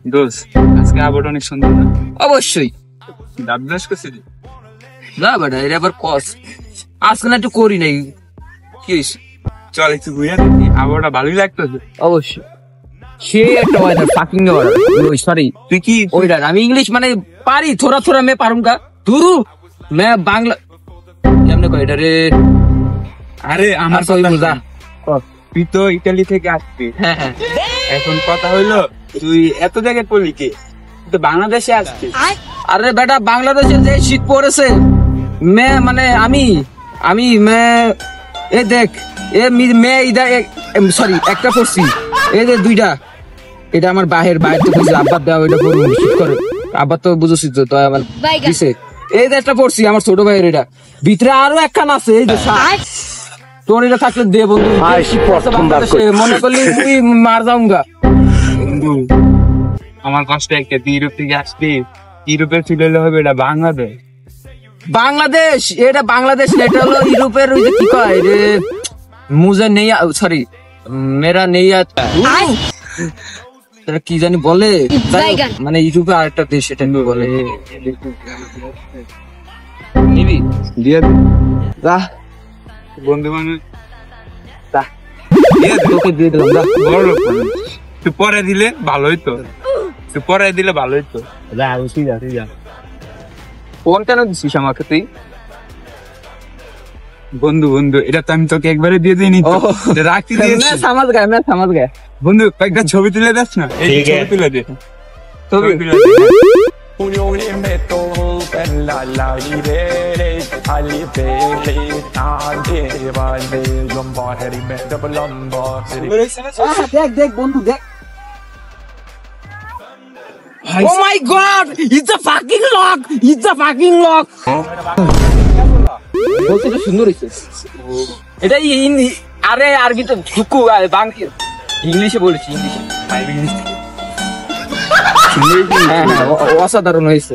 দোষ আজকে আবহাওয়া অনেক সুন্দর না? অবশ্যই। দাঁত ব্রাশ করছিলি? না বেটা, এটা আবার কস আজকে না একটু করি নাই, কি হয়েছে? চল একটু ঘুরে দেখি, আবহাওয়াটা ভালোই লাগতেছে। অবশ্যই সে একটা ওয়েদার ফাকিং ওই সরি তুই কি ওইটার আমি ইংলিশ মানে পারি থোড়া থোড়া মে পারুঙ্গা তুরু মে বাংলা কেমনে কই এটা রে? আরে আমার সই কথা বুঝা শোন। তুই তো ইতালি থেকে আসবি, হ্যাঁ হ্যাঁ এখন কথা হইলো তুই এত জায়গায় পড়লি কি? তুই তো বাংলাদেশে আসছিস। আরে বেটা বাংলাদেশে যে শীত পড়েছে মে মানে আমি মে এ দেখ এ মে ইদা সরি একটা পড়ছি এই যে দুইটা এটা আমার বাইরে তো বুঝছি আব্বার দেওয়া ওইটা পড়বো শীত করে আব্বার তো বুঝছি তো তাই আমার দিছে এই যে একটা পড়ছি আমার ছোট ভাইয়ের এটা ভিতরে আরো একখান আছে এই যে তোর এটা থাকলে দে বন্ধু মনে করলি তুই মার যাউঙ্গা বন্ধু আমার কষ্ট একটা, তুই ইউরোপ থেকে আসবি, ইউরোপের ফিল হলে হবে এটা বাংলাদেশ। বাংলাদেশ এটা বাংলাদেশ না, এটা হলো ইউরোপের ওই যে কি কয় রে মুজে নেই সরি মেরা নেই কি জানি বলে মানে ইউরোপে আরেকটা দেশ এটা কি বলে নিবি দিয়ে দে। যা বন্ধু মানুষ তোকে দিয়ে দিলাম যা বড় লোক মানুষ। তুই পরে দিলে ভালো হইতো, তুই পরে দিলে ভালো হইতো। ফোন কেন দিছিস আমাকে তুই? বন্ধু বন্ধু এটা তো আমি তোকে একবারে দিয়ে দিইনি তো, এটা রাখতে দিয়েছি। मैं समझ गया বন্ধু একটা ছবি তুলে দিস না, এই যে ছবি তুলে দে, ছবি তুলে দে। देख बंधु देख Oh my god! It's a fucking lock! It's a fucking lock! বলতে তো সুন্দর হইছে এটা আরে আরবি তো ঢুকু বাংলা ইংলিশে বলছি ইংলিশে হ্যাঁ অসাধারণ হয়েছে।